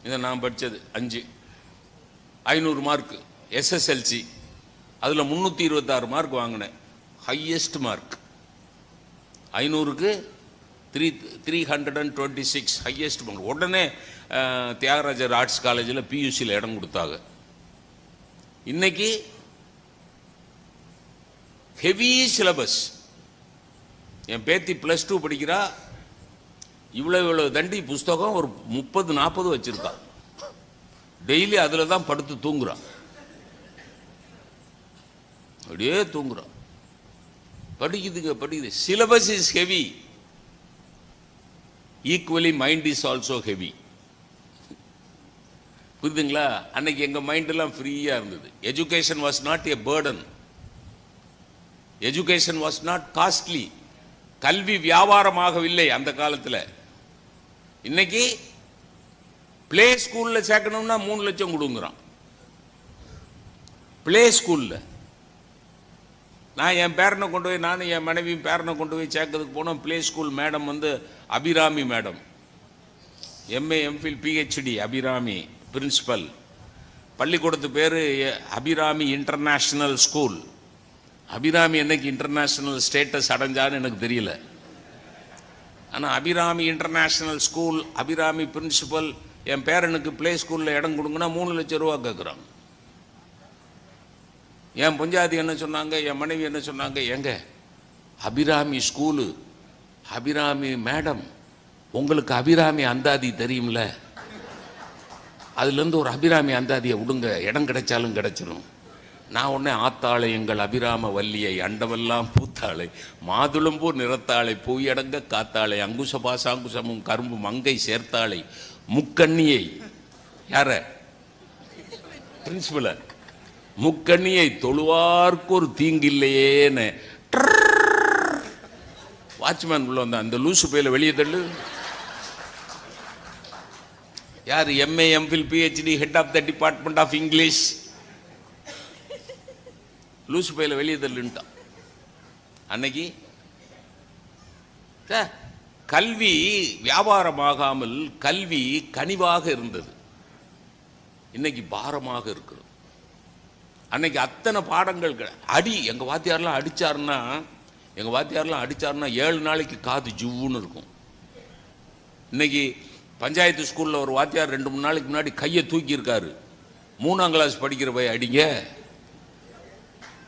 இதை நான் படித்தது 500 மார்க் எஸ்எஸ்எல்சி, அதில் 326 மார்க் வாங்கினேன், ஹையஸ்ட் மார்க். 500க்கு 326 highest mark. உடனே தியாகராஜர் ஆர்ட்ஸ் காலேஜில் பியூசியில் இடம் கொடுத்தாங்க. இன்னைக்கு ஹெவி சிலபஸ். என் பேத்தி +2 படிக்கிறா, இவ்வளோ தண்டி புஸ்தகம் ஒரு 30-40 வச்சிருக்கா. டெய்லி அதில் தான் படுத்து தூங்குறான், அப்படியே தூங்குறான். படிக்குது. Syllabus is heavy, equally mind is also heavy. புரியுதுங்களா? அன்னைக்கு எங்கள் மைண்டெல்லாம் ஃப்ரீயாக இருந்தது. Education was not a burden, education was not costly. கல்வி வியாபாரமாகவில்லை அந்த காலத்தில். இன்னைக்கு பிளே ஸ்கூலில் சேர்க்கணும்னா 3 லட்சம் கொடுங்குறான். பிளே ஸ்கூலில் நான் என் பேரனை கொண்டு போய், நானும் என் மனைவியும் பேரனை கொண்டு போய் சேர்க்கறதுக்கு போனோம். பிளே ஸ்கூல் மேடம் வந்து Abirami madam, MA MPhil PhD Abirami principal. பள்ளிக்கூடத்து பேர் அபிராமி இன்டர்நேஷ்னல் ஸ்கூல். அபிராமி என்னைக்கு இன்டர்நேஷ்னல் ஸ்டேட்டஸ் அடைஞ்சான்னு எனக்கு தெரியல. ஆனால் Abirami international school, Abirami principal. என் பேரனுக்கு பிளே ஸ்கூலில் இடம் கொடுங்கன்னா 3 லட்சம் ரூபா கேட்குறாங்க. என் பஞ்சாயத்து என்ன சொன்னாங்க, என் மனைவி என்ன சொன்னாங்க, எங்க அபிராமி ஸ்கூலு, அபிராமி மேடம், உங்களுக்கு அபிராமி அந்தாதி தெரியும்ல, அதுலேருந்து ஒரு அபிராமி அந்தாதியை விடுங்க, இடம் கிடைச்சாலும் கிடைச்சிடும். நான் உடனே ஆத்தாளை எங்கள் அபிராம வல்லியை, அண்டவெல்லாம் பூத்தாளை, மாதுளம்பூ நிறத்தாளை, பூயடங்க காத்தாளை, அங்குச பாசாங்குசமும் கரும்பு மங்கை சேர்த்தாளை, முக்கண்ணியை, யார பிரின்சிபல, முக்கண்ணியை தொழுவார்க்கு ஒரு தீங்கில்லையேன்னு வாட்ச்மேன் உள்ள வந்தான். அந்த லூசு பையில வெளியே தள்ளு. யார்? MA MPhil PhD, head of the department of English. லூசு பையில வெளியே தள்ளுன்ட்டான். அன்னைக்கு கல்வி வியாபாரமாகாமல் கல்வி கனிவாக இருந்தது. இன்னைக்கு பாரமாக இருக்கிறது. அன்னைக்கு அத்தனை பாடங்கள் அடி. எங்கள் வாத்தியாரெலாம் அடித்தாருன்னா 7 நாளைக்கு காது ஜுவ்வுன்னு இருக்கும். இன்னைக்கு பஞ்சாயத்து ஸ்கூலில் ஒரு வாத்தியார் 2-3 நாளைக்கு முன்னாடி கையை தூக்கியிருக்காரு. 3ஆம் கிளாஸ் படிக்கிற போய்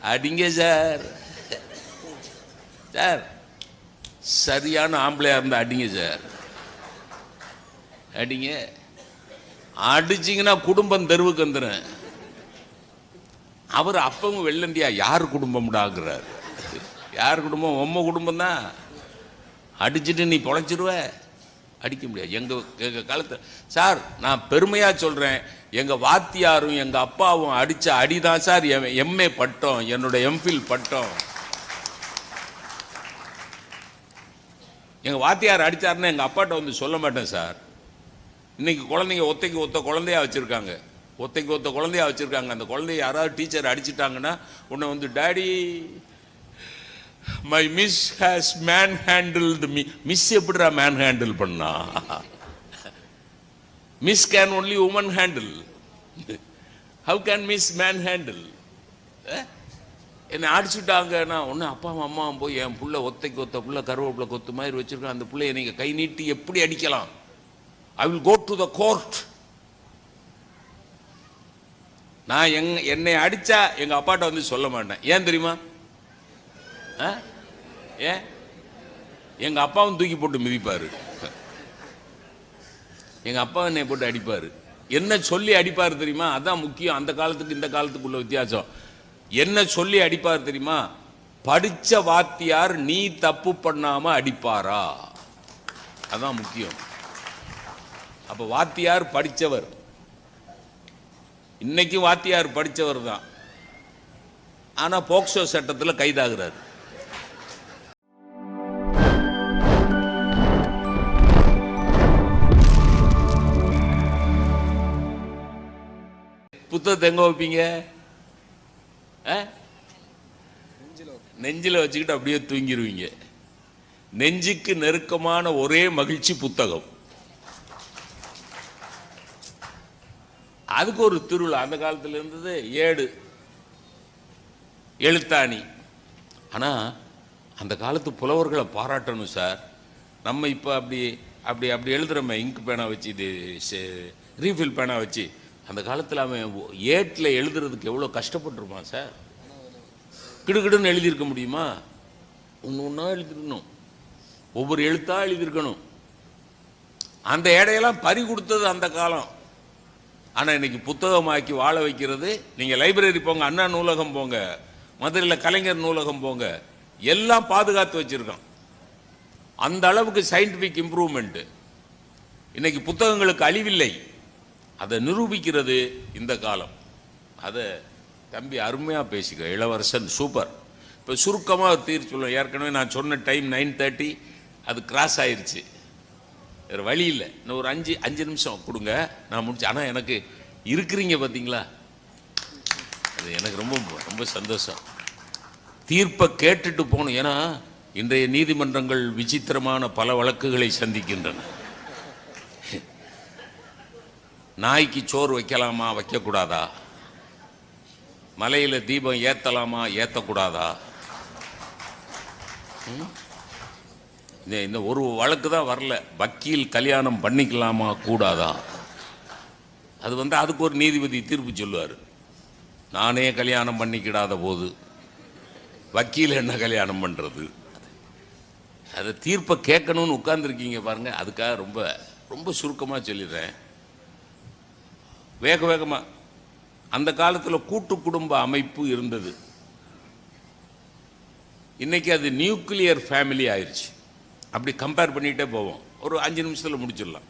அடிங்க சார், சரியான ஆம்பளையா இருந்தா அடிங்க சார், அடிங்க. அடிச்சிங்கன்னா குடும்பம் தெருவுக்கு வந்துடும். அவர் அப்பவும் வெள்ளண்டியா யார் குடும்பம்டாங்கிறார். யார் குடும்பம்? உம்ம குடும்பம் தான். அடிச்சுட்டு நீ பொழைச்சிருவ, அடிக்க முடியாது. எங்கள் காலத்தில் சார், நான் பெருமையாக சொல்கிறேன், எங்கள் வாத்தியாரும் எங்கள் அப்பாவும் அடித்த அடிதான் சார் MA பட்டம், என்னோட MPhil பட்டம். எங்கள் வாத்தியார் அடித்தாருன்னா எங்கள் அப்பாட்ட வந்து சொல்ல மாட்டேன் சார். இன்னைக்கு குழந்தைங்க ஒத்தைக்கு ஒத்த குழந்தையா வச்சுருக்காங்க. அந்த குழந்தைய யாராவது டீச்சர் அடிச்சிட்டாங்கன்னா உன்னை வந்து daddy my miss has man handled me. Miss எப்படிடா மேன் ஹேண்டில் பண்ணா? Miss can only woman handle. How can miss man handle? என்னை அடிச்சுட்டாங்கன்னா ஒன்று அப்பாவும் அம்மாவும் போய் என் புள்ள ஒத்தைக்கு ஒத்த புள்ள கருவேப்பிலை கொத்து மாதிரி வச்சிருக்கேன், அந்த பிள்ளைய நீங்கள் கை நீட்டி எப்படி அடிக்கலாம்? I will go to the court. நான் என்னை அடித்தா எங்கள் அப்பாட்ட வந்து சொல்ல மாட்டேன். ஏன் தெரியுமா? ஏன்? எங்கள் அப்பாவும் தூக்கி போட்டு மிதிப்பார். எங்கள் அப்பா என்னை போட்டு அடிப்பார். என்ன சொல்லி அடிப்பார் தெரியுமா? அதான் முக்கியம். அந்த காலத்துக்கு இந்த காலத்துக்குள்ள வித்தியாசம். என்ன சொல்லி அடிப்பார் தெரியுமா? படித்த வாத்தியார் நீ தப்பு பண்ணாம அடிப்பாரா? அதான் முக்கியம். அப்போ வாத்தியார் படித்தவர். இன்னைக்கு வாத்தியார் படித்தவர் தான், ஆனால் போக்சோ சட்டத்தில் கைதாகிறார். புத்தகத்தை எங்க வைப்பீங்க? நெஞ்சில் வச்சுக்கிட்டு அப்படியே தூங்கிடுவீங்க. நெஞ்சுக்கு நெருக்கமான ஒரே மகிழ்ச்சி புத்தகம். அதுக்கு ஒரு திருவிழா அந்த காலத்தில் இருந்தது. ஏடு எழுத்தாணி. ஆனால் அந்த காலத்து புலவர்களை பாராட்டணும் சார். நம்ம இப்போ அப்படி அப்படி அப்படி எழுதுகிறோமே இங்கு பேனா வச்சு, இது ரீஃபில் பேனா வச்சு. அந்த காலத்தில் அவன் ஏட்டில் எழுதுறதுக்கு எவ்வளோ கஷ்டப்பட்டுருப்பான் சார். கிடுகிடுன்னு எழுதியிருக்க முடியுமா? ஒன்று ஒன்றா எழுதிருக்கணும், ஒவ்வொரு எழுத்தாக எழுதியிருக்கணும். அந்த ஏடையெல்லாம் பறி கொடுத்தது அந்த காலம். ஆனால் இன்னைக்கு புத்தகமாக்கி வாழ வைக்கிறது. நீங்கள் லைப்ரரி போங்க, அண்ணா நூலகம் போங்க, மதுரையில் கலைஞர் நூலகம் போங்க, எல்லாம் பாதுகாத்து வச்சிருக்கோம். அந்த அளவுக்கு சயின்டிஃபிக் இம்ப்ரூவ்மெண்ட். இன்னைக்கு புத்தகங்களுக்கு அழிவில்லை, அதை நிரூபிக்கிறது இந்த காலம். அதை தம்பி அருமையாக பேசிக்க, இளவரசன் சூப்பர். இப்போ சுருக்கமாக தீர்த்து சொல்லுவேன். ஏற்கனவே நான் சொன்ன டைம் 9:30, அது கிராஸ் ஆயிடுச்சு. வேறு வழி இல்லை. இன்னும் ஒரு 5 நிமிஷம் கொடுங்க, நான் முடிச்சு. ஆனால் எனக்கு இருக்கிறீங்க பார்த்தீங்களா, அது எனக்கு ரொம்ப ரொம்ப சந்தோஷம். தீர்ப்பை கேட்டுட்டு போகணும். ஏன்னா இன்றைய நீதிமன்றங்கள் விசித்திரமான பல வழக்குகளை சந்திக்கின்றன. நாய்க்கு சோறு வைக்கலாமா வைக்கக்கூடாதா, மலையில் தீபம் ஏற்றலாமா ஏற்றக்கூடாதா, இந்த ஒரு வழக்கு தான் வரல. வக்கீல் கல்யாணம் பண்ணிக்கலாமா கூடாதா, அது அதுக்கு ஒரு நீதிபதி தீர்ப்பு சொல்லுவார். நானே கல்யாணம் பண்ணிக்கிடாத போது வக்கீல் என்ன கல்யாணம் பண்ணுறது. அதை தீர்ப்பை கேட்கணும்னு உட்கார்ந்துருக்கீங்க பாருங்க. அதுக்காக ரொம்ப ரொம்ப சுருக்கமாக சொல்லிடுறேன், வேக வேகமாக. அந்த காலத்தில் கூட்டு குடும்ப அமைப்பு இருந்தது. இன்னைக்கு அது நியூக்ளியர் ஃபேமிலி ஆயிடுச்சு. அப்படி கம்பேர் பண்ணிகிட்டே போவோம், ஒரு 5 நிமிஷத்தில் முடிச்சிடலாம்.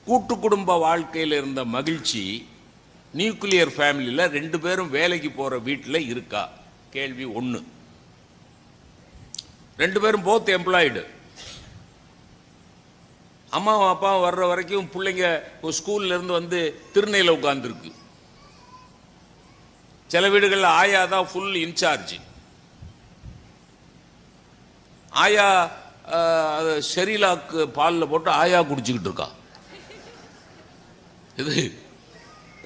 கூட்டு குடும்ப வாழ்க்கையில் இருந்த மகிழ்ச்சி நியூக்ளியர் ஃபேமிலியில் 2 பேரும் வேலைக்கு போகிற வீட்டில் இருக்கா? கேள்வி 1. 2 பேரும் போத் எம்ப்ளாய்டு. அம்மாவும் அப்பாவும் வர்ற வரைக்கும் பிள்ளைங்க ஸ்கூல்லேருந்து திருநெல்வேலியில் உட்காந்துருக்கு. சில வீடுகளில் ஆயா தான் ஃபுல் இன்சார்ஜ். ஆயா செரிலாக்கு பாலில் போட்டு ஆயா குடிச்சுக்கிட்டு இருக்கா. இது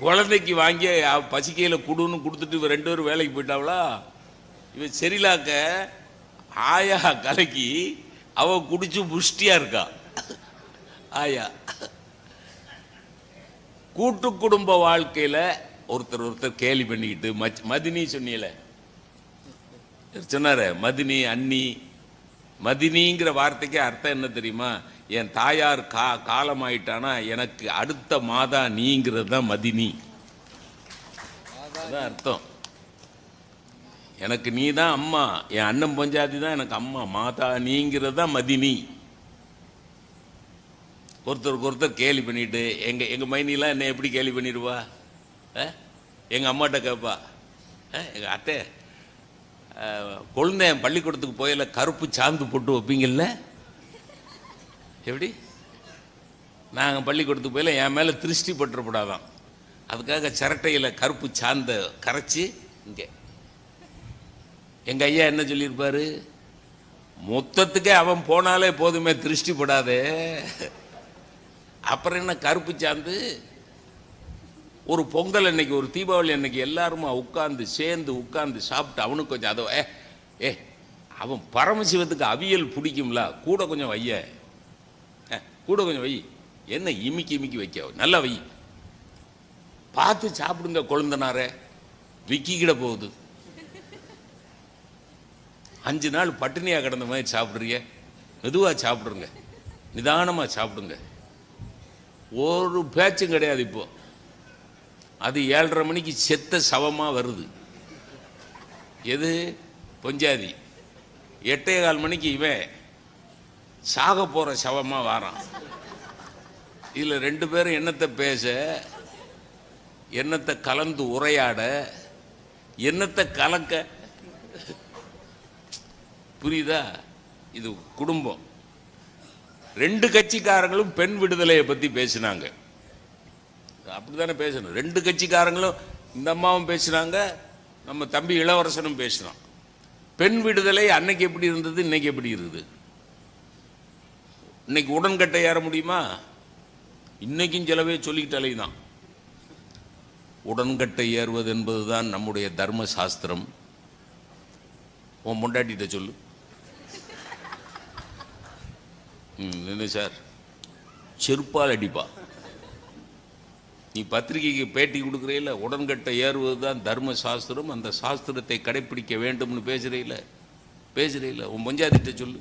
குழந்தைக்கு வாங்கி பசிக்கையில் குடுன்னு கொடுத்துட்டு இவ 2 பேரும் வேலைக்கு போயிட்டாவளா. இவன் செரிலாக்க ஆயா கலக்கி அவ குடிச்சு புஷ்டியா இருக்கா ஆயா. கூட்டு குடும்ப வாழ்க்கையில ஒருத்தர் கேலி பண்ணிக்கிட்டு மதினி சொன்னீல சொன்னார, மதினி அண்ணி. மதினிங்கிற வார்த்தைக்கு அர்த்தம் என்ன தெரியுமா? என் தாயார் காலமாயிட்டானா எனக்கு அடுத்த மாதா நீங்கிறது தான் மதினி. அதான் அர்த்தம். எனக்கு நீ தான் அம்மா, என் அண்ணன் பஞ்சாதி தான் எனக்கு அம்மா, மாதா நீங்கிறது தான் மதினி. ஒருத்தருக்கு ஒருத்தர் கேலி பண்ணிட்டு, எங்க மைனிலாம் என்ன எப்படி கேலி பண்ணிடுவா? எங்க அம்மாட்ட கேட்பா, எங்க அத்தை குழந்தை பள்ளிக்கூடத்துக்கு போயில கருப்பு சாந்து போட்டு வைப்பீங்கல்ல, எப்படி? நாங்கள் பள்ளிக்கூடத்துக்கு போயில என் மேலே திருஷ்டி பட்டுறப்படாதான், அதுக்காக சிரட்டையில் கருப்பு சாந்த கரைச்சி இங்கே. எங்கள் ஐயா என்ன சொல்லியிருப்பாரு? மொத்தத்துக்கே அவன் போனாலே போதுமே, திருஷ்டி படாதே, அப்புறம் என்ன கருப்பு சாந்து. ஒரு பொங்கல் அன்னைக்கு, ஒரு தீபாவளி அன்னைக்கு எல்லாருமா சேர்ந்து உட்கார்ந்து சாப்பிட்டு அவனுக்கு கொஞ்சம் அதை அவன் பரமசிவத்துக்கு அவியல் பிடிக்கும்ல, கூட கொஞ்சம் வைய, கூட கொஞ்சம் வை, என்ன இமிக்கி வைக்க, நல்லா வை, பார்த்து சாப்பிடுங்க குழந்தனார, விக்கிக்கிட போகுது. 5 நாள் பட்டினியாக கிடந்த மாதிரி சாப்பிட்றீங்க, மெதுவாக சாப்பிடுங்க, நிதானமாக சாப்பிடுங்க, ஒரு பேச்சும் கிடையாது. இப்போ அது 7:30 மணிக்கு செத்த சவமாக வருது. எது? பொஞ்சாதி. 8:15 மணிக்கு இவன் சாக போகிற சவமாக வாரான். இதில் 2 பேரும் என்னத்தை பேச, என்னத்தை கலந்து உரையாட, என்னத்தை கலக்க, புரியுதா? இது குடும்பம். 2 கட்சிக்காரங்களும் பெண் விடுதலையை பற்றி பேசினாங்க. அப்படித்தானே பேசணும். 2 கட்சிக்காரங்களும், இந்த அம்மாவும் பேசினாங்க, நம்ம தம்பி இளவரசனும் பேசினான். பெண் விடுதலை அன்னைக்கு எப்படி இருந்தது, இன்னைக்கு எப்படி இருக்குது? இன்னைக்கு உடன்கட்டை ஏற முடியுமா? இன்னைக்கும் சிலவே சொல்லிக்கிட்டு அலைதான். உடன்கட்டை ஏறுவது என்பதுதான் நம்முடைய தர்ம சாஸ்திரம். உன் முண்டாட்டிட்ட சொல்லு. என்ன சார், செருப்பால் அடிப்பா. நீ பத்திரிகைக்கு பேட்டி கொடுக்குறீல, உடன்கட்டை ஏறுவது தான் தர்ம சாஸ்திரம், அந்த சாஸ்திரத்தை கடைப்பிடிக்க வேண்டும்னு பேசுறீல. உன் பஞ்சாயத்திட்ட சொல்லு.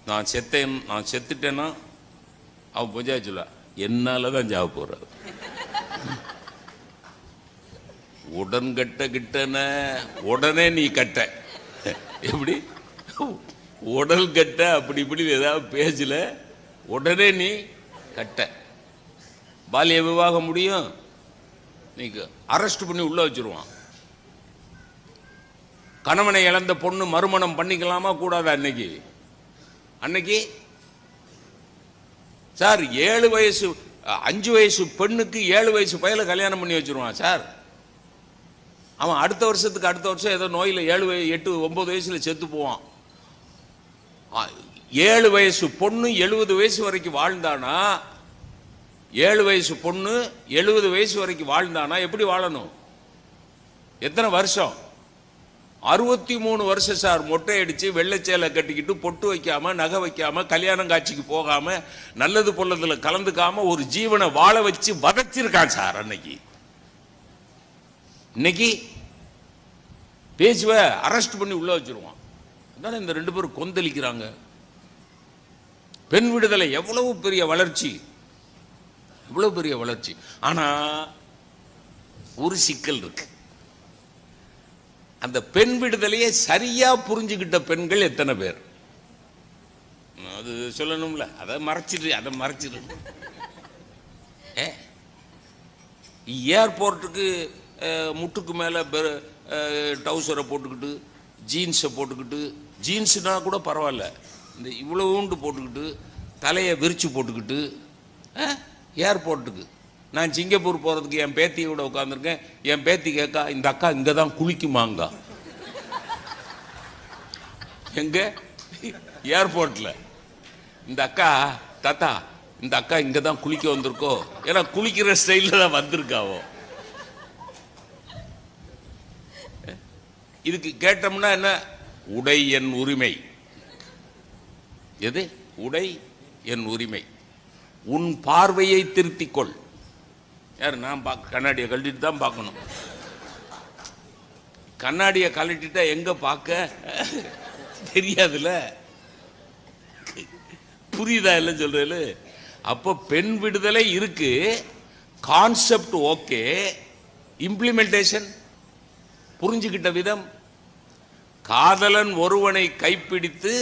நான் செத்துட்டேன்னா அவன் பஞ்சாயத்து சொல்ல, என்னால தான் சாவ போற. உடன்கட்ட கிட்டன உடனே நீ கட்ட, எப்படி உடல் கட்ட அப்படி இப்படி ஏதாவது பேசல, உடனே நீ கட்ட. பாலிய விவாகம் முடியும், நீங்க அரெஸ்ட் பண்ணி உள்ள வச்சிருவான். கணவனை இழந்த பொண்ணு மறுமணம் பண்ணிக்கலாமா கூடாதா? அன்னைக்கு சார் 7 வயசு 5 வயசு பெண்ணுக்கு 7 வயசு பையல கல்யாணம் பண்ணி வச்சிருவான் சார். அவன் அடுத்த வருஷம் ஏதோ நோயில் 7 8 9 வயசுல செத்து போவான். 7 வயசு பொண்ணு 70 வயசு வரைக்கும் வாழ்ந்தானா, 7 வயசு பொண்ணு 70 வயசு வரைக்கும் வாழ்ந்தானா எப்படி வாழணும்? எத்தனை வருஷம்? 63 வருஷம் சார். மொட்டை அடிச்சு வெள்ளைச்சேலை கட்டிக்கிட்டு பொட்டு வைக்காம நகை வைக்காம கல்யாணம் காட்சிக்கு போகாம நல்லது பொல்லதுல கலந்துக்காம ஒரு ஜீவனை வாழ வச்சு வதச்சிருக்கான் சார். இன்னைக்கு பேசுவ அரெஸ்ட் பண்ணி உள்ள வச்சிருவான். அதான இந்த 2 பேரும் கொந்தளிக்கிறாங்க. பெண் விடுதலை எவ்வளவு பெரிய வளர்ச்சி, இவ்வளவு பெரிய வளர்ச்சி. ஆனா ஒரு சிக்கல் இருக்கு. அந்த பெண் விடுதலையை சரியா புரிஞ்சுக்கிட்ட பெண்கள் எத்தனை பேர்? அது சொல்லணும்ல. அதை மறைச்சிட்டு ஏர்போர்ட்டுக்கு முட்டுக்கு மேல டவுசரை போட்டுக்கிட்டு ஜீன்ஸை போட்டுக்கிட்டு, ஜீன்ஸ்னா கூட பரவாயில்ல, இந்த இவ்வளவுண்டு போட்டுக்கிட்டு தலையை விரிச்சு போட்டுக்கிட்டு ஏர்போர்ட்டுக்கு. நான் சிங்கப்பூர் போகிறதுக்கு என் பேத்தியோட உட்காந்துருக்கேன். என் பேத்தி கேட்கா, இந்த அக்கா இங்கே தான் குளிக்குமாங்க. எங்க ஏர்போர்ட்டில் இந்த அக்கா, தாத்தா இந்த அக்கா இங்கே தான் குளிக்க வந்திருக்கோ, ஏன்னா குளிக்கிற ஸ்டைலில் தான் வந்திருக்காவோ. இதுக்கு கேட்டோம்னா என்ன? உடை என் உரிமை. எது உடை என் உரிமை? உன் பார்வையை திருத்திக்கொள். யார்? நான் கண்ணாடியை கழட்டிட்டு தான் பார்க்கணும். கண்ணாடியை கழட்டிட்டா எங்க பார்க்க தெரியாதுல்ல. புரியுதா இல்லை சொல்றது? அப்போ பெண் விடுதலை இருக்கு, கான்செப்ட் ஓகே, இம்ப்ளிமெண்டேஷன் புரிஞ்சுக்கிட்ட விதம். காதலன் ஒருவனை கைப்பிடித்து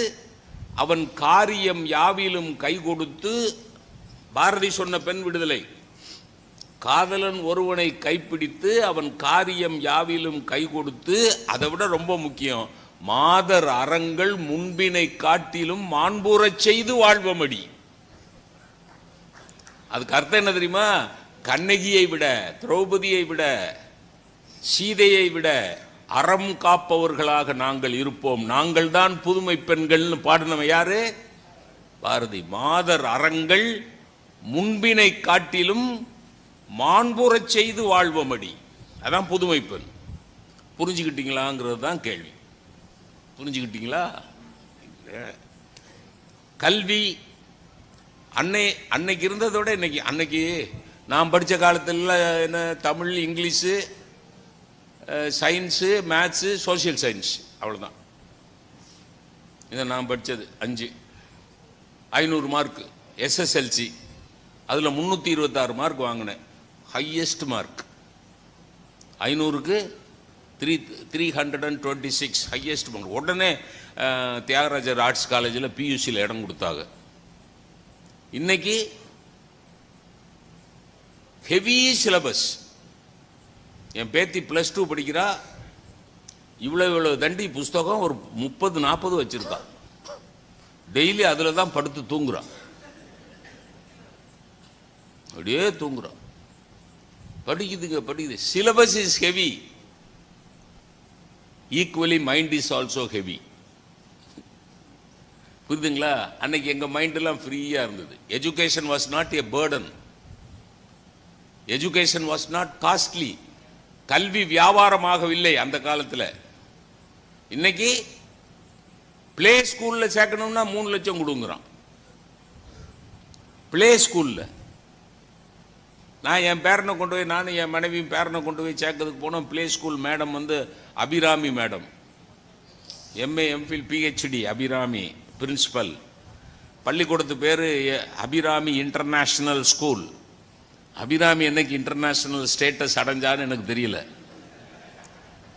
அவன் காரியம் யாவிலும் கை கொடுத்து, பாரதி சொன்ன பெண் விடுதலை. காதலன் ஒருவனை கைப்பிடித்து அவன் காரியம் யாவிலும் கை கொடுத்து, அதை விட ரொம்ப முக்கியம், மாதர் அறங்கள் முன்பினை காட்டிலும் மாண்புறச் செய்து வாழ்வமடி. அதுக்கு அர்த்தம் என்ன தெரியுமா? கண்ணகியை விட, திரௌபதியை விட, சீதையை விட அறம் காப்பவர்களாக நாங்கள் இருப்போம், நாங்கள் தான் புதுமை பெண்கள்னு பாடினவன் யாரு? பாரதி. மாதர் அறங்கள் முன்பினை காட்டிலும் மாண்புறச் செய்து வாழ்வமடி, அதான் புதுமை பெண். புரிஞ்சுக்கிட்டீங்களாங்கிறது தான் கேள்வி. புரிஞ்சுக்கிட்டீங்களா? கல்வி அன்னைக்கு இருந்ததோட இன்னைக்கு, அன்னைக்கு நான் படித்த காலத்தில் என்ன, Tamil, English, science, maths, social science, அவ்வளோதான். இதை நான் படித்தது 500 மார்க் எஸ்எஸ்எல்சி, அதில் 326 மார்க் வாங்கினேன், ஹையஸ்ட் மார்க். 500க்கு 326 highest mark. உடனே தியாகராஜர் ஆர்ட்ஸ் காலேஜில் பியூசியில் இடம் கொடுத்தாங்க. இன்னைக்கு ஹெவி சிலபஸ். என் பேத்தி +2 படிக்கிறா, இவ்வளோ தண்டி புஸ்தகம் ஒரு 30-40 வச்சிருக்கா. டெய்லி அதில் தான் படுத்து தூங்குறான், அப்படியே தூங்குறான். படிக்குது. Syllabus is heavy, equally mind is also heavy. புரியுதுங்களா? அன்னைக்கு எங்க மைண்ட் எல்லாம் ஃப்ரீயா இருந்தது. Education was not a burden. Education was not costly. கல்வி வியாபாரமாகவில்லை அந்த காலத்தில். இன்னைக்கு பிளே ஸ்கூல்ல சேர்க்கணும்னா 3 லட்சம் கொடுங்குறான். பிளே ஸ்கூல்ல நான் என் பேரனை கொண்டு போய், நானும் என் மனைவியும் பேரனை கொண்டு போய் சேர்க்கறதுக்கு போனோம். பிளே ஸ்கூல் மேடம் வந்து Abirami madam, MA MPhil PhD Abirami principal. பள்ளிக்கூடத்து பேர் அபிராமி இன்டர்நேஷ்னல் ஸ்கூல். அபிராமி என்னைக்கு இன்டர்நேஷ்னல் ஸ்டேட்டஸ் அடைஞ்சான்னு எனக்கு தெரியல.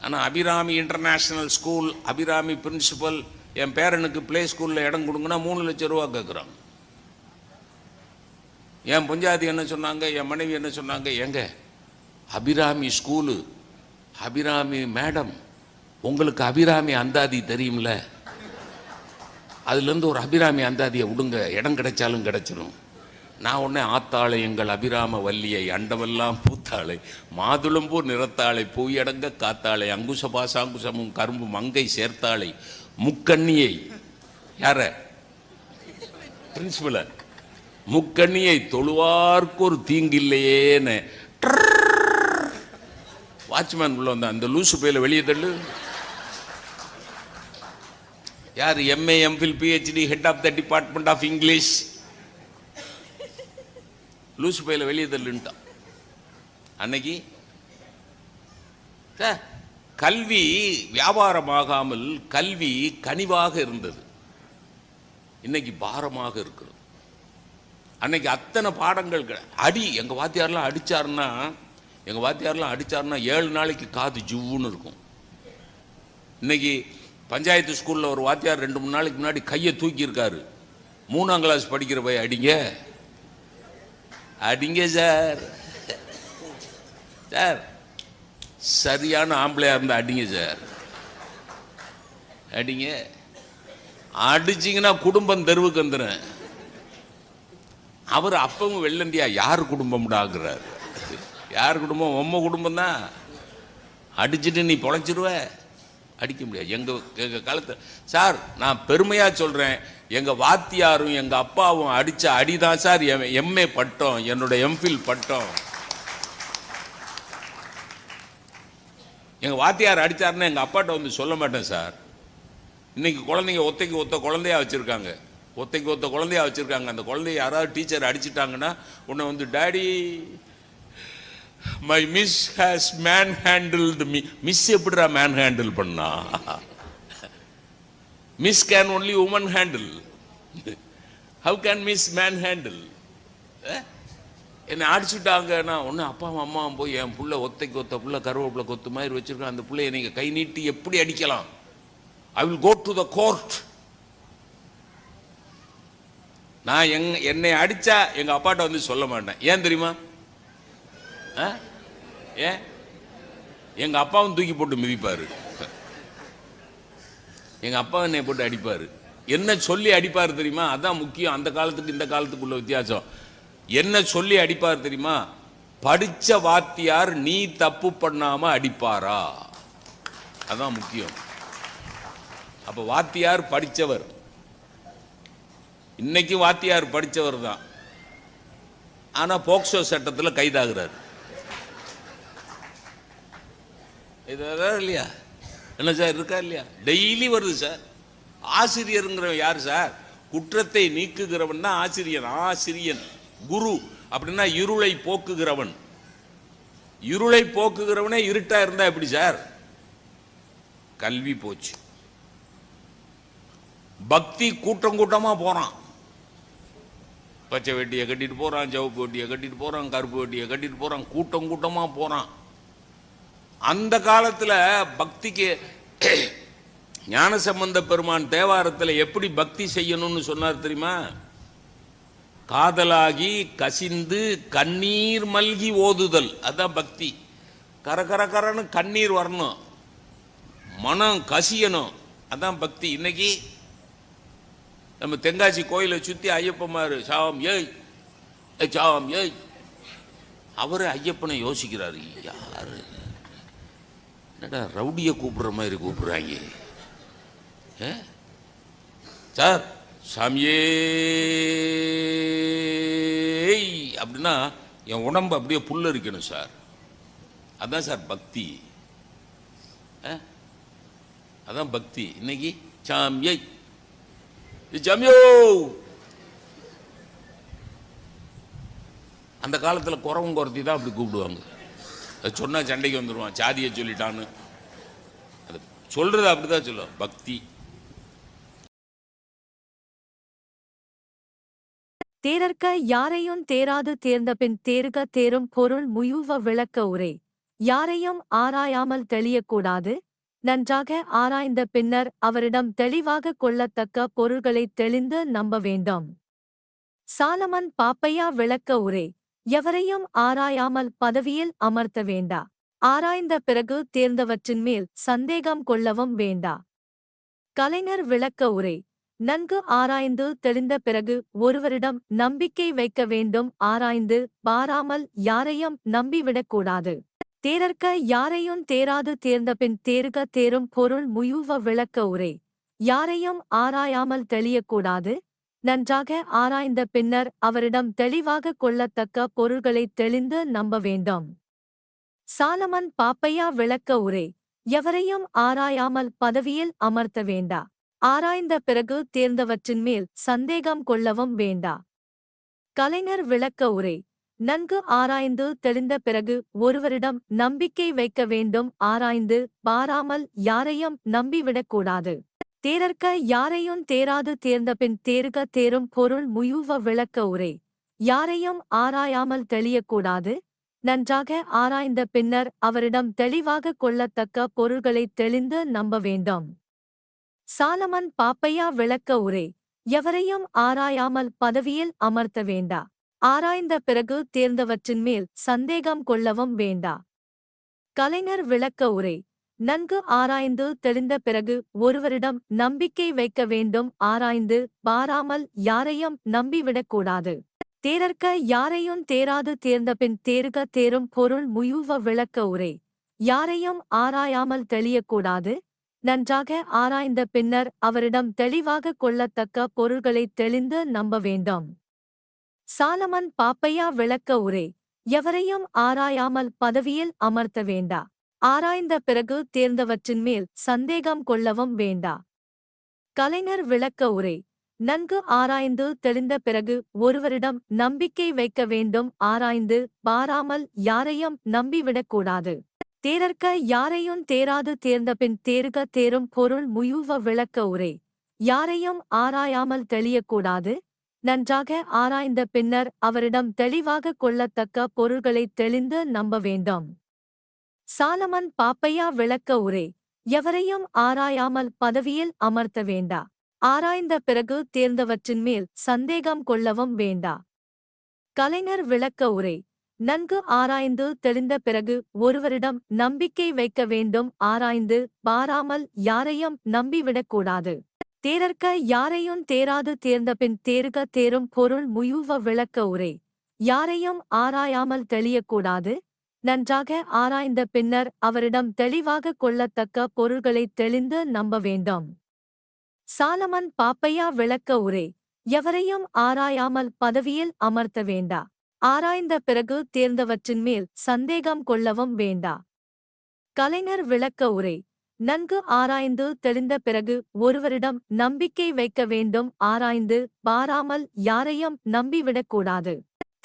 ஆனால் Abirami international school, Abirami principal, என் பேரனுக்கு பிளே ஸ்கூலில் இடம் கொடுங்கன்னா 3 லட்சம் ரூபா கேட்குறான். என் பஞ்சாயத்து என்ன சொன்னாங்க, என் மனைவி என்ன சொன்னாங்க, எங்க அபிராமி ஸ்கூலு, அபிராமி மேடம், உங்களுக்கு அபிராமி அந்தாதி தெரியும்ல, அதுலேருந்து ஒரு அபிராமி அந்தாதியை விடுங்க, இடம் கிடைச்சாலும் கிடைச்சிடும். நான் உடனே ஆத்தாளை எங்கள் அபிராம வல்லியை அண்டவெல்லாம் பூத்தாளை மாதுளம்பூ நிறத்தாளை பூயடங்க காத்தாளை அங்குச பாசாங்குசமும் கரும்பு மங்கை சேர்த்தாளை முக்கண்ணியை, யார பிரின்சிபல, முக்கண்ணியை தொழுவார்க்கு ஒரு தீங்கில்லையேன்னு வாட்ச்மேன் உள்ள வந்த அந்த லூசு பையில வெளியே தள்ளு. யார்? MA MPhil PhD head of the department of English. லூசு பையில வெளியே தள்ளுன்ட்டான். அன்னைக்கு கல்வி வியாபாரமாகாமல் கல்வி கனிவாக இருந்தது. இன்னைக்கு பாரமாக இருக்கிறது. அன்னைக்கு அத்தனை பாடங்கள் அடி. எங்க வாத்தியாரெல்லாம் அடிச்சாருன்னா 7 நாளைக்கு காது ஜுவ்வுன்னு இருக்கும். இன்னைக்கு பஞ்சாயத்து ஸ்கூல்ல ஒரு வாத்தியார் 2-3 நாளைக்கு முன்னாடி கையை தூக்கி இருக்காரு. 3ஆம் கிளாஸ் படிக்கிற போய் அடிங்க அடிங்க சார், சார் சரியான ஆம்பளையா இருந்தா அடிங்க சார், அடிங்க. அடிச்சிங்கன்னா குடும்பம் தெருவுக்கு வந்துடும். அவர் அப்பவும் வெள்ளண்டியா யார் குடும்பம்டாங்கிறார். யார் குடும்பம்? உம்ம குடும்பம் தான். அடிச்சுட்டு நீ பொழைச்சிருவ, அடிக்க முடியாது. எங்க காலத்து சார், நான் பெருமையா சொல்றேன், எங்க வாத்தியாரும் எங்க அப்பாவும் அடிச்ச அடிதான் சார் எம்ஏ பட்டம், என்னோட எம்ஃபில் பட்டம். எங்க வாத்தியார் அடிச்சாருன்னா எங்க அப்பாட்ட வந்து சொல்ல மாட்டேன் சார். இன்னைக்கு குழந்தைங்க ஒத்தைக்கு ஒத்த குழந்தையா வச்சிருக்காங்க, ஒத்தைக்கு ஒத்த குழந்தையா வச்சிருக்காங்க. அந்த குழந்தைய யாராவது டீச்சர் அடிச்சிட்டாங்கன்னா உன்னை வந்து daddy my miss has man handled me. Miss எப்படிடா மேன் ஹேண்டில் பண்ணா? Miss can only woman handle. How can miss man handle? என்னை அடிச்சுட்டாங்கன்னா ஒன்று அப்பாவும் அம்மாவும் போய் என் புள்ள ஒத்தைக்கு ஒத்த புள்ள கருவேப்பிலை கொத்து மாதிரி வச்சிருக்கேன், அந்த பிள்ளைய நீங்க கை நீட்டி எப்படி அடிக்கலாம்? I will go to the court. நான் என்னை அடிச்சா எங்க அப்பாட்ட வந்து சொல்ல மாட்டேன். ஏன் தெரியுமா? ஏன்? எங்க அப்பாவும் தூக்கி போட்டு மிதிப்பாரு, எங்க அப்பா என்னை போட்டு அடிப்பாரு. என்ன சொல்லி அடிப்பாரு தெரியுமா? அதான் முக்கியம். அந்த காலத்துக்கு இந்த காலத்துக்குள்ள வித்தியாசம். என்ன சொல்லி அடிப்பார் தெரியுமா? படிச்ச வாத்தியார் நீ தப்பு பண்ணாம அடிப்பாரா? அதான் முக்கியம். அப்ப வாத்தியார் படிச்சவர். இன்னைக்கு வாத்தியார் படிச்சவர் தான், ஆனா போக்சோ சட்டத்தில் கைதாகிறார். இதுதான் இல்லையா? என்ன சார் இருக்கா இல்லையா? டெய்லி வருது சார். ஆசிரியருங்கிறவன் யார் சார்? குற்றத்தை நீக்குகிறவன் தான் ஆசிரியன். ஆசிரியன் குரு அப்படின்னா இருளை போக்குகிறவன். இருளை போக்குகிறவனே இருட்டா இருந்தா எப்படி சார்? கல்வி போச்சு. பக்தி கூட்டம் கூட்டமா போறான். பச்சை வெட்டியை கட்டிட்டு போறான், சிவப்பு வெட்டியை கட்டிட்டு போறான், கருப்பு வெட்டியை கட்டிட்டு போறான், கூட்டம் கூட்டமா போறான். அந்த காலத்துல பக்திக்கு ஞானசம்பந்த பெருமான் தேவாரத்தில் எப்படி பக்தி செய்யணும்னு சொன்னார் தெரியுமா? காதலாகி கசிந்து கண்ணீர் மல்கி ஓதுதல், அதான் பக்தி. கரகரன்னு கண்ணீர் வரணும், மனம் கசியணும், அதான் பக்தி. இன்னைக்கு நம்ம தென்காசி கோயிலை சுத்தி ஐயப்பமாரு சாவம் ஏய் சாவம் ஏய், அவரு ஐயப்பனை யோசிக்கிறாரு, யாரு என்னடா ரவுடியை கூப்பிடுற மாதிரி கூப்பிடுறாங்க சார், சாமியே அப்படின்னா என் உடம்பு அப்படியே புல்லரிக்கணும் சார். அதான் சார் பக்தி. அதான் பக்தி. இன்னைக்கு சாமியை சாமியோ. அந்த காலத்தில் குறவும் குறத்தி தான் அப்படி கூப்பிடுவாங்க. அது சொன்னால் சண்டைக்கு வந்துடுவான், சாதியை சொல்லிட்டான்னு. அது சொல்றது அப்படிதான் சொல்லுவோம், பக்தி. தேரற்க யாரையும் தேராது தேர்ந்தபின் தேறுக தேரும் பொருள் முயுவ விளக்க உரை. யாரையும் ஆராயாமல் தெளியக்கூடாது. நன்றாக ஆராய்ந்த பின்னர் அவரிடம் தெளிவாக கொள்ளத்தக்க பொருள்களைத் தெளிந்து நம்ப வேண்டும். சாலமன் பாப்பையா விளக்க உரை. எவரையும் ஆராயாமல் பதவியில் அமர்த்த வேண்டா. ஆராய்ந்த பிறகு தேர்ந்தவற்றின் மேல் சந்தேகம் கொள்ளவும் வேண்டா. கலைஞர் விளக்க உரை. நன்கு ஆராய்ந்து தெளிந்த பிறகு ஒருவரிடம் நம்பிக்கை வைக்க வேண்டும். ஆராய்ந்து பாராமல் யாரையும் நம்பிவிடக்கூடாது. தேரற்க யாரையும் தேராது தேர்ந்தபின் தேறுக தேரும் பொருள் முயுவ விளக்க உரை. யாரையும் ஆராயாமல் தெளியக்கூடாது. நன்றாக ஆராய்ந்த பின்னர் அவரிடம் தெளிவாக கொள்ளத்தக்க பொருள்களைத் தெளிந்து நம்ப வேண்டும். சாலமன் பாப்பையா விளக்க உரை. எவரையும் ஆராயாமல் பதவியில் அமர்த்த வேண்டா. ஆராய்ந்த பிறகு தேர்ந்தவற்றின் மேல் சந்தேகம் கொள்ளவும் வேண்டா. கலைஞர் விளக்க உரை. நன்கு ஆராய்ந்து தெளிந்த பிறகு ஒருவரிடம் நம்பிக்கை வைக்க வேண்டும். ஆராய்ந்து பாராமல் யாரையும் நம்பிவிடக்கூடாது. தேரற்க யாரையும் தேராது தேர்ந்தபின் தேறுக தேரும் பொருள் முயுவ விளக்க உரை. யாரையும் ஆராயாமல் தெளியக்கூடாது. நன்றாக ஆராய்ந்த பின்னர் அவரிடம் தெளிவாக கொள்ளத்தக்க பொருள்களைத் தெளிந்து நம்ப வேண்டும். சாலமன் பாப்பையா விளக்க உரை. எவரையும் ஆராயாமல் பதவியில் அமர்த்த வேண்டா. ஆராய்ந்த பிறகு தேர்ந்தவற்றின் மேல் சந்தேகம் கொள்ளவும் வேண்டா. கலைஞர் விளக்க உரை. நன்கு ஆராய்ந்து தெளிந்த பிறகு ஒருவரிடம் நம்பிக்கை வைக்க வேண்டும். ஆராய்ந்து பாராமல் யாரையும் நம்பிவிடக்கூடாது. தேரற்க யாரையும் தேராது தேர்ந்தபின் தேறுக தேரும் பொருள் முயுவ விளக்க உரை. யாரையும் ஆராயாமல் தெளியக்கூடாது. நன்றாக ஆராய்ந்த பின்னர் அவரிடம் தெளிவாக கொள்ளத்தக்க பொருள்களைத் தெளிந்து நம்ப வேண்டும். சாலமன் பாப்பையா விளக்க உரை. எவரையும் ஆராயாமல் பதவியில் அமர்த்த வேண்டா. ஆராய்ந்த பிறகு தேர்ந்தவற்றின் மேல் சந்தேகம் கொள்ளவும் வேண்டா. கலைஞர் விளக்க உரை. நன்கு ஆராய்ந்து தெளிந்த பிறகு ஒருவரிடம் நம்பிக்கை வைக்க வேண்டும். ஆராய்ந்து பாராமல் யாரையும் நம்பிவிடக்கூடாது. தேரற்க யாரையும் தேராது தேர்ந்தபின் தேறுக தேரும் பொருள் முயுவ விளக்க உரை. யாரையும் ஆராயாமல் தெளியக்கூடாது. நன்றாக ஆராய்ந்த பின்னர் அவரிடம் தெளிவாக கொள்ளத்தக்க பொருள்களைத் தெளிந்து நம்ப வேண்டும். சாலமன் பாப்பையா விளக்க உரை. எவரையும் ஆராயாமல் பதவியில் அமர்த்த வேண்டா. ஆராய்ந்த பிறகு தேர்ந்தவற்றின் மேல் சந்தேகம் கொள்ளவும் வேண்டா. கலைஞர் விளக்க உரை. நன்கு ஆராய்ந்து தெளிந்த பிறகு ஒருவரிடம் நம்பிக்கை வைக்க வேண்டும். ஆராய்ந்து பாராமல் யாரையும் நம்பிவிடக்கூடாது. தேரற்க யாரையும் தேராது தேர்ந்தபின் தேறுக தேரும் பொருள் முயுவ விளக்க உரை. யாரையும் ஆராயாமல் தெளியக்கூடாது. நன்றாக ஆராய்ந்த பின்னர் அவரிடம் தெளிவாக கொள்ளத்தக்க பொருள்களைத் தெளிந்து நம்ப வேண்டும். சாலமன் பாப்பையா விளக்க உரை. எவரையும் ஆராயாமல் பதவியில் அமர்த்த வேண்டா. ஆராய்ந்த பிறகு தேர்ந்தவற்றின் மேல் சந்தேகம் கொள்ளவும் வேண்டா. கலைஞர் விளக்க உரை. நன்கு ஆராய்ந்து தெளிந்த பிறகு ஒருவரிடம் நம்பிக்கை வைக்க வேண்டும். ஆராய்ந்து பாராமல் யாரையும் நம்பிவிடக்கூடாது.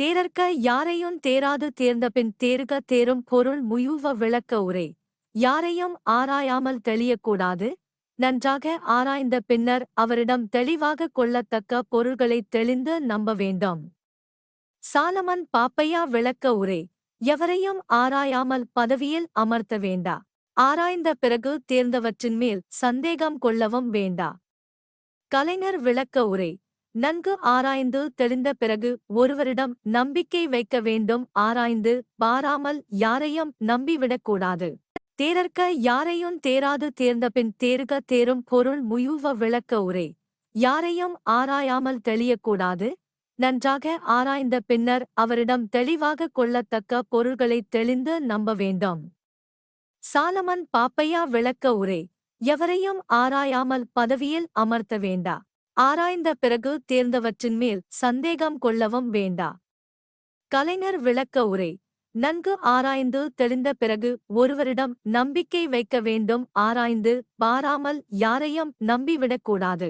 தேரற்க யாரையும் தேராது தேர்ந்தபின் தேறுக தேரும் பொருள் முயுவ விளக்க உரை. யாரையும் ஆராயாமல் தெளியக்கூடாது. நன்றாக ஆராய்ந்த பின்னர் அவரிடம் தெளிவாக கொள்ளத்தக்க பொருள்களைத் தெளிந்து நம்ப வேண்டும். சாலமன் பாப்பையா விளக்க உரை. எவரையும் ஆராயாமல் பதவியில் அமர்த்த வேண்டா. ஆராய்ந்த பிறகு தேர்ந்தவற்றின் மேல் சந்தேகம் கொள்ளவும் வேண்டா. கலைஞர் விளக்க உரை. நன்கு ஆராய்ந்து தெளிந்த பிறகு ஒருவரிடம் நம்பிக்கை வைக்க வேண்டும். ஆராய்ந்து பாராமல் யாரையும் நம்பிவிடக்கூடாது. தேரற்க யாரையும் தேராது தேர்ந்தபின் தேறுக தேரும் பொருள் முயுவ விளக்க உரை. யாரையும் ஆராயாமல் தெளியக்கூடாது. நன்றாக ஆராய்ந்த பின்னர் அவரிடம் தெளிவாக கொள்ளத்தக்க பொருள்களைத் தெளிந்து நம்ப வேண்டும். சாலமன் பாப்பையா விளக்க உரை. எவரையும் ஆராயாமல் பதவியில் அமர்த்த வேண்டா. ஆராய்ந்த பிறகு தேர்ந்தவற்றின் மேல் சந்தேகம் கொள்ளவும் வேண்டா. கலைஞர் விளக்க உரை. நன்கு ஆராய்ந்து தெளிந்த பிறகு ஒருவரிடம் நம்பிக்கை வைக்க வேண்டும். ஆராய்ந்து பாராமல் யாரையும் நம்பிவிடக்கூடாது.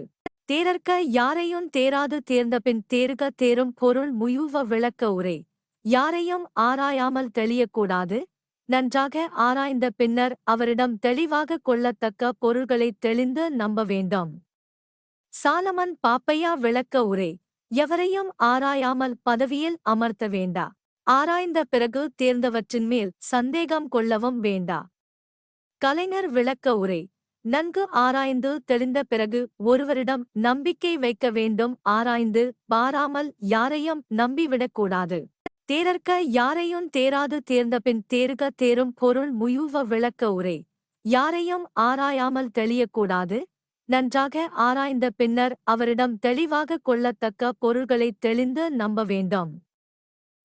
தேரற்க யாரையும் தேராது தேர்ந்தபின் தேறுக தேரும் பொருள் முயுவ விளக்க உரை. யாரையும் ஆராயாமல் தெளியக்கூடாது. நன்றாக ஆராய்ந்த பின்னர் அவரிடம் தெளிவாக கொள்ளத்தக்க பொருள்களைத் தெளிந்து நம்ப வேண்டும். சாலமன் பாப்பையா விளக்க உரை. எவரையும் ஆராயாமல் பதவியில் அமர்த்த வேண்டா. ஆராய்ந்த பிறகு தேர்ந்தவற்றின் மேல் சந்தேகம் கொள்ளவும் வேண்டா. கலைஞர் விளக்க உரை. நன்கு ஆராய்ந்து தெளிந்த பிறகு ஒருவரிடம் நம்பிக்கை வைக்க வேண்டும். ஆராய்ந்து பாராமல் யாரையும் நம்பிவிடக்கூடாது. தேரற்க யாரையும் தேராது தேர்ந்தபின் தேறுக தேரும் பொருள் முயுவ விளக்க உரை. யாரையும் ஆராயாமல் தெளியக்கூடாது. நன்றாக ஆராய்ந்த பின்னர் அவரிடம் தெளிவாக கொள்ளத்தக்க பொருள்களைத் தெளிந்து நம்ப வேண்டும்.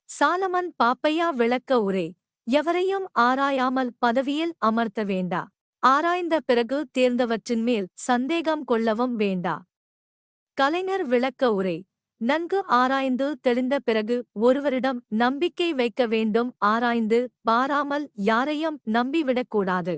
சாலமன் பாப்பையா விளக்க உரை. எவரையும் ஆராயாமல் பதவியில் அமர்த்த வேண்டா. ஆராய்ந்த பிறகு தேர்ந்தவற்றின் மேல் சந்தேகம் கொள்ளவும் வேண்டா. கலைஞர் விளக்க உரை. நன்கு ஆராய்ந்து தெளிந்த பிறகு ஒருவரிடம் நம்பிக்கை வைக்க வேண்டும். ஆராய்ந்து பாராமல் யாரையும் நம்பிவிடக்கூடாது.